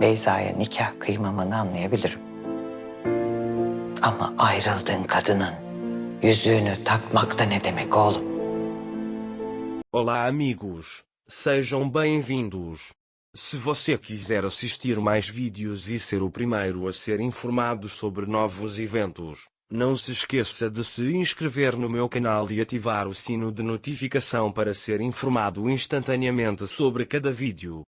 Beyza'ya nikah kıymamanı anlayabilirim. Ama ayrıldığın kadının yüzüğünü takmak da ne demek oğlum? Olá amigos, sejam bem-vindos. Se você quiser assistir mais vídeos e ser o primeiro a ser informado sobre novos eventos, não se esqueça de se inscrever no meu canal e ativar o sino de notificação para ser informado instantaneamente sobre cada vídeo.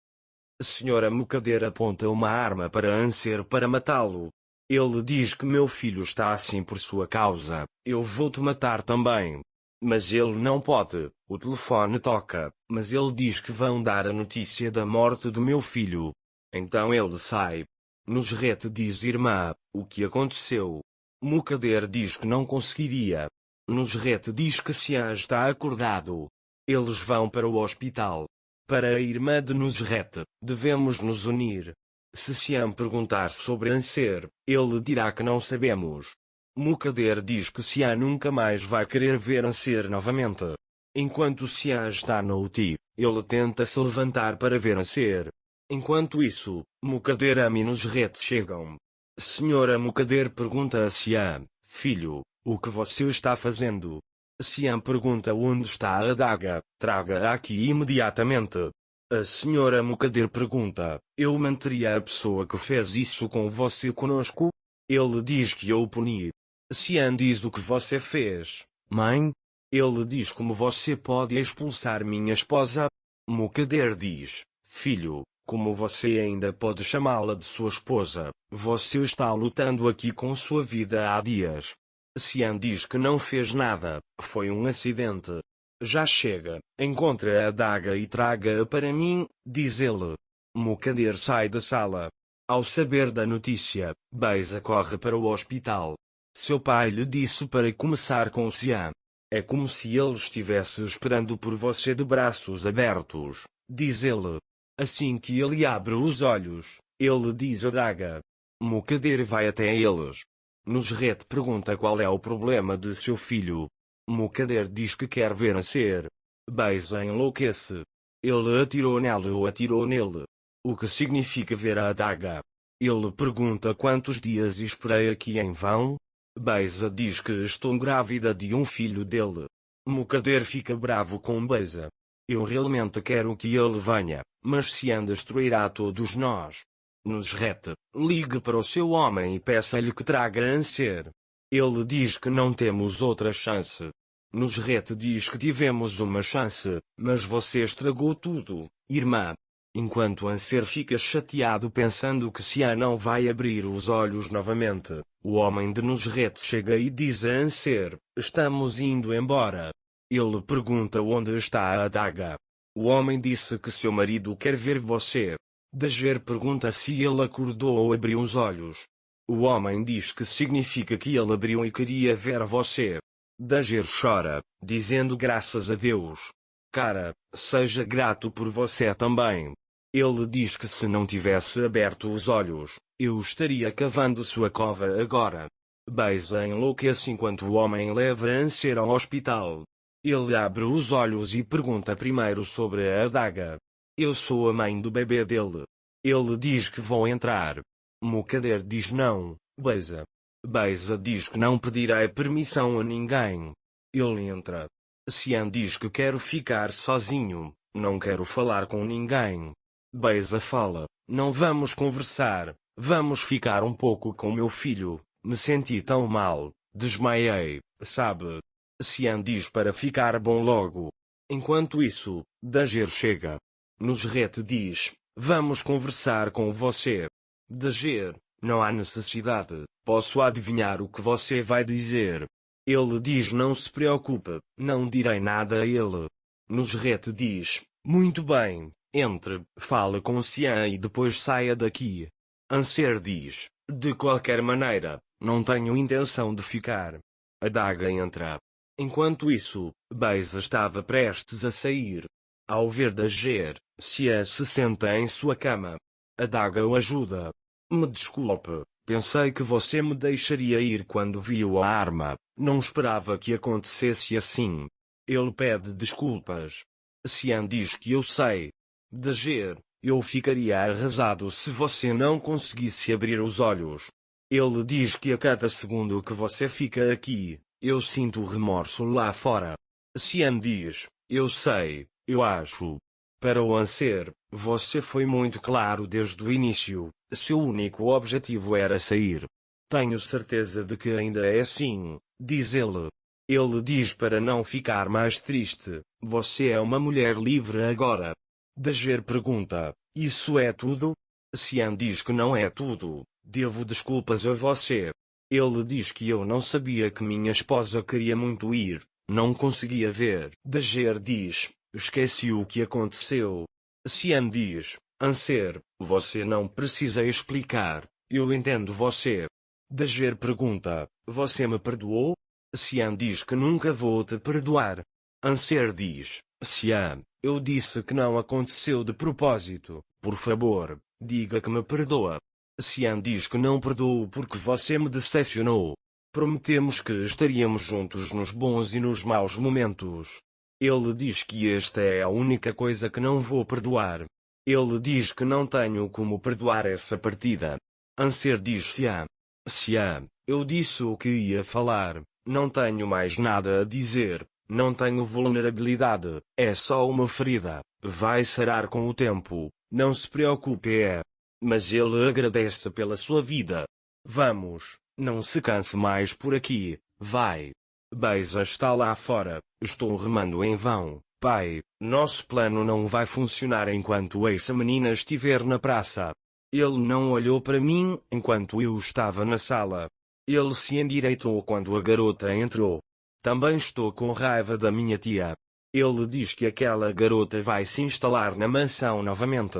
A senhora Mucader aponta uma arma para Anser para matá-lo. Ele diz que meu filho está assim por sua causa, eu vou-te matar também. Mas ele não pode, o telefone toca, mas ele diz que vão dar a notícia da morte do meu filho. Então ele sai. Nusret diz irmã, o que aconteceu? Mucader diz que não conseguiria. Nusret diz que Sian está acordado. Eles vão para o hospital. Para a irmã de Nusret, devemos nos unir. Se Sian perguntar sobre Anser, ele dirá que não sabemos. Mucader diz que Sian nunca mais vai querer ver Anser novamente. Enquanto Sian está na UTI, ele tenta se levantar para ver Anser. Enquanto isso, Mucader e Nusret chegam. Senhora Mucader pergunta a Sian, filho, o que você está fazendo? Sian pergunta onde está a adaga, traga-a aqui imediatamente. A senhora Mucader pergunta, eu manteria a pessoa que fez isso com você conosco? Ele diz que eu o puni. Sian diz o que você fez, mãe? Ele diz como você pode expulsar minha esposa? Mucader diz, filho, como você ainda pode chamá-la de sua esposa, você está lutando aqui com sua vida há dias. Sian diz que não fez nada, foi um acidente. Já chega, encontre a adaga e traga-a para mim, diz ele. Mucader sai da sala. Ao saber da notícia, Beyza corre para o hospital. Seu pai lhe disse para começar com Sian. É como se ele estivesse esperando por você de braços abertos, diz ele. Assim que ele abre os olhos, ele diz a adaga. Mucader vai até eles. Nusret pergunta qual é o problema de seu filho. Mucader diz que quer ver Anser. Beyza enlouquece. Ele atirou nela ou atirou nele. O que significa ver a adaga? Ele pergunta quantos dias esperei aqui em vão? Beyza diz que estou grávida de um filho dele. Mucader fica bravo com Beyza. Eu realmente quero que ele venha, mas Sian destruirá todos nós. Nusret, ligue para o seu homem e peça-lhe que traga Anser. Ele diz que não temos outra chance. Nusret diz que tivemos uma chance, mas você estragou tudo, irmã. Enquanto Anser fica chateado pensando que Sian não vai abrir os olhos novamente, o homem de Nusret chega e diz a Anser, estamos indo embora. Ele pergunta onde está a adaga. O homem disse que seu marido quer ver você. Dager pergunta se ele acordou ou abriu os olhos. O homem diz que significa que ele abriu e queria ver você. Dager chora, dizendo graças a Deus. Cara, seja grato por você também. Ele diz que se não tivesse aberto os olhos, eu estaria cavando sua cova agora. Beyza enlouquece enquanto o homem leva Anser ao hospital. Ele abre os olhos e pergunta primeiro sobre a adaga. Eu sou a mãe do bebê dele. Ele diz que vou entrar. Mucader diz não, Beyza. Beyza diz que não pedirá permissão a ninguém. Ele entra. Sian diz que quero ficar sozinho, não quero falar com ninguém. Beyza fala, não vamos conversar, vamos ficar um pouco com meu filho, me senti tão mal, desmaiei, sabe? Sian diz para ficar bom logo. Enquanto isso, Dager chega. Nusret diz, vamos conversar com você. Dager, não há necessidade, posso adivinhar o que você vai dizer. Ele diz não se preocupe, não direi nada a ele. Nusret diz, muito bem, entre, fale com Sian e depois saia daqui. Anser diz, de qualquer maneira, não tenho intenção de ficar. Adaga entra. Enquanto isso, Beyza estava prestes a sair. Ao ver Dager, Sian se senta em sua cama. Adaga o ajuda. Me desculpe, pensei que você me deixaria ir quando viu a arma, não esperava que acontecesse assim. Ele pede desculpas. Sian diz que eu sei. Dager, Eu ficaria arrasado se você não conseguisse abrir os olhos. Ele diz que a cada segundo que você fica aqui, eu sinto remorso lá fora. Cian diz, eu sei, eu acho. Para o Anser, você foi muito claro desde o início, seu único objetivo era sair. Tenho certeza de que ainda é assim, diz ele. Ele diz para não ficar mais triste, você é uma mulher livre agora. Dager pergunta, isso é tudo? Cian diz que não é tudo, devo desculpas a você. Ele diz que eu não sabia que minha esposa queria muito ir, não conseguia ver. Dager diz, esqueci o que aconteceu. Cian diz, Anser, você não precisa explicar, eu entendo você. Dager pergunta, você me perdoou? Cian diz que nunca vou te perdoar. Anser diz, Cian, eu disse que não aconteceu de propósito, por favor, diga que me perdoa. Cian diz que não perdoo porque você me decepcionou. Prometemos que estaríamos juntos nos bons e nos maus momentos. Ele diz que esta é a única coisa que não vou perdoar. Ele diz que não tenho como perdoar essa partida. Anser diz Cian. Cian, eu disse o que ia falar, não tenho mais nada a dizer, não tenho vulnerabilidade, é só uma ferida, vai sarar com o tempo, não se preocupe Mas ele agradece pela sua vida. Vamos, não se canse mais por aqui, vai. Beisa está lá fora, estou remando em vão, pai, nosso plano não vai funcionar enquanto essa menina estiver na praça. Ele não olhou para mim enquanto eu estava na sala. Ele se endireitou quando a garota entrou. Também estou com raiva da minha tia. Ele diz que aquela garota vai se instalar na mansão novamente.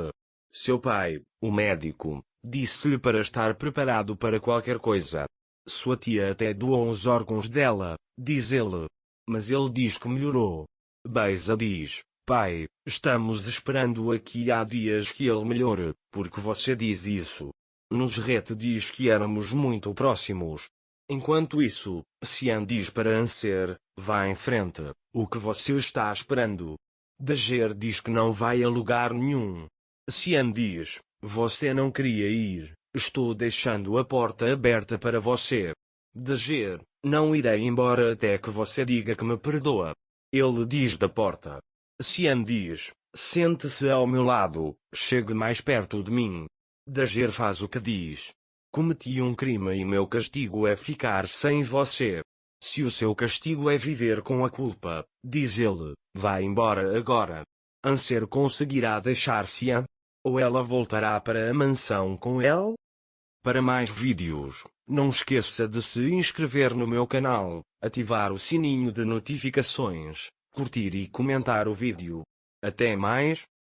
Seu pai, o médico, disse-lhe para estar preparado para qualquer coisa. Sua tia até doou os órgãos dela, diz ele. Mas ele diz que melhorou. Beisa diz, pai, estamos esperando aqui há dias que ele melhore, porque você diz isso. Nusret diz que éramos muito próximos. Enquanto isso, Cian diz para Anser, vá em frente, o que você está esperando? Dager diz que não vai a lugar nenhum. Cian diz, você não queria ir, estou deixando a porta aberta para você. Dager, não irei embora até que você diga que me perdoa. Ele diz da porta. Cian diz, sente-se ao meu lado, chegue mais perto de mim. Dager faz o que diz. Cometi um crime e meu castigo é ficar sem você. Se o seu castigo é viver com a culpa, diz ele, vá embora agora. Anser conseguirá deixar Cian? Ou ela voltará para a mansão com ele? Para mais vídeos, não esqueça de se inscrever no meu canal, ativar o sininho de notificações, curtir e comentar o vídeo. Até mais.